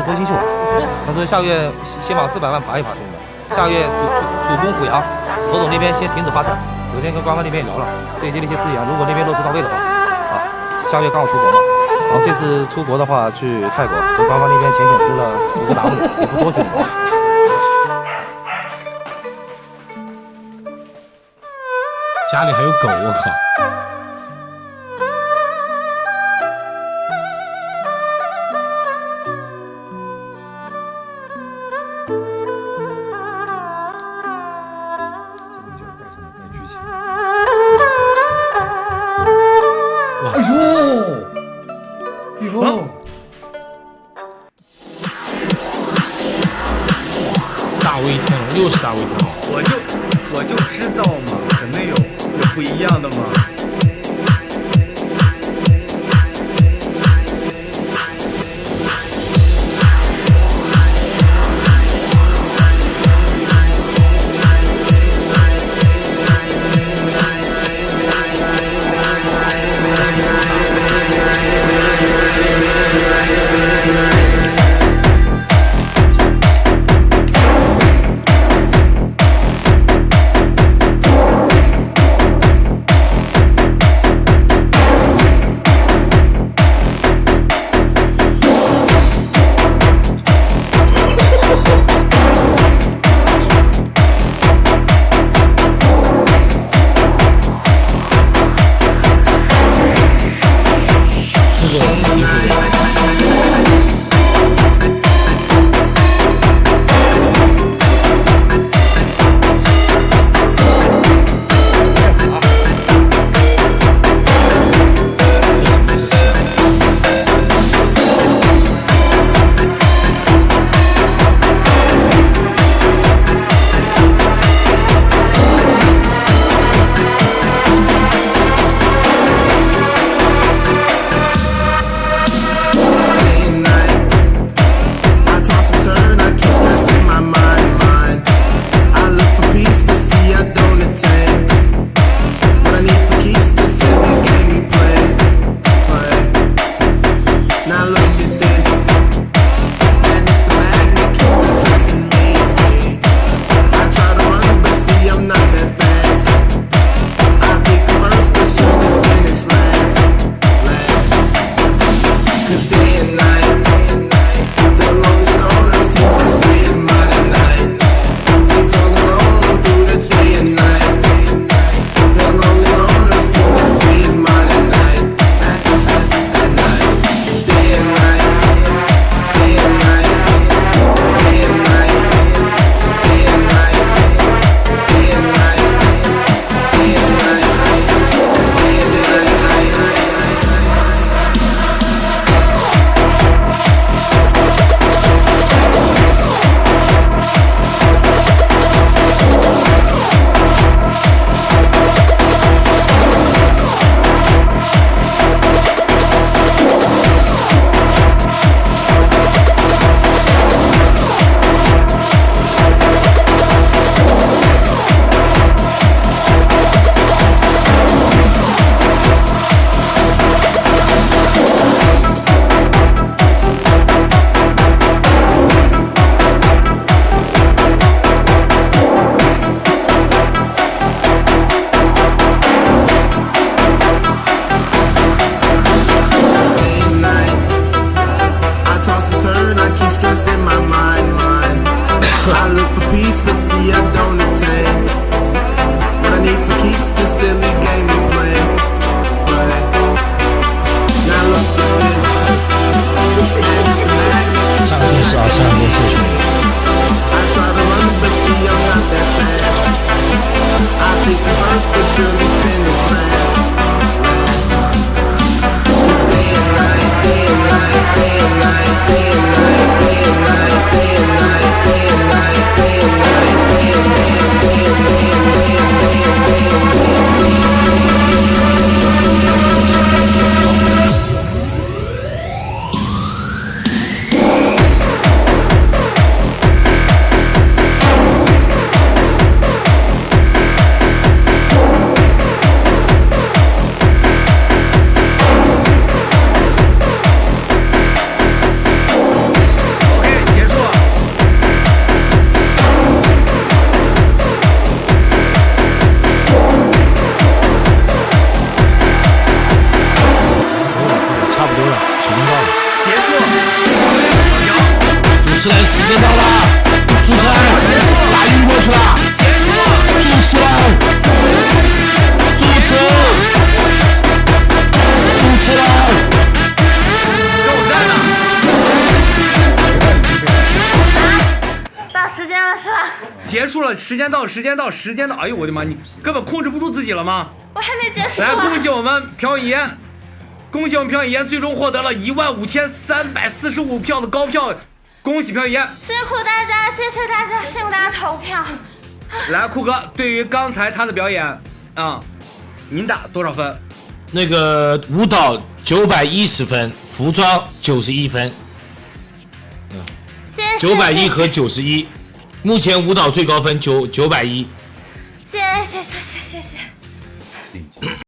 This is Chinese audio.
脱星秀，他说下个月先把400万拔一拔，兄弟们，下个月主攻虎牙，何总那边先停止发展。昨天跟官方那边也聊了，对接了一些资源，如果那边落实到位的话，下个月刚好出国嘛，然后这次出国的话去泰国，跟官方那边浅浅支了10个 W， 也不多，兄弟们。家里还有狗，我靠！大威天龙，又是大威天龙，我就知道嘛，肯定有不一样的嘛。持人，时间到了，主持人，大鱼过去了，主持人，主持人，跟我在呢。到时间了是吧？结束了，时间到，时间到，时间到！哎呦我的妈，你根本控制不住自己了吗？我还没结束来，啊！恭喜我们朴以妍，恭喜我们朴以妍最终获得了15345票的高票，恭喜朴以妍！辛苦大家，谢谢大家，辛苦大家投票。来，酷哥，对于刚才他的表演啊，您打多少分？那个舞蹈910分，服装91分谢谢，910和91，目前舞蹈最高分910。谢谢谢谢谢谢。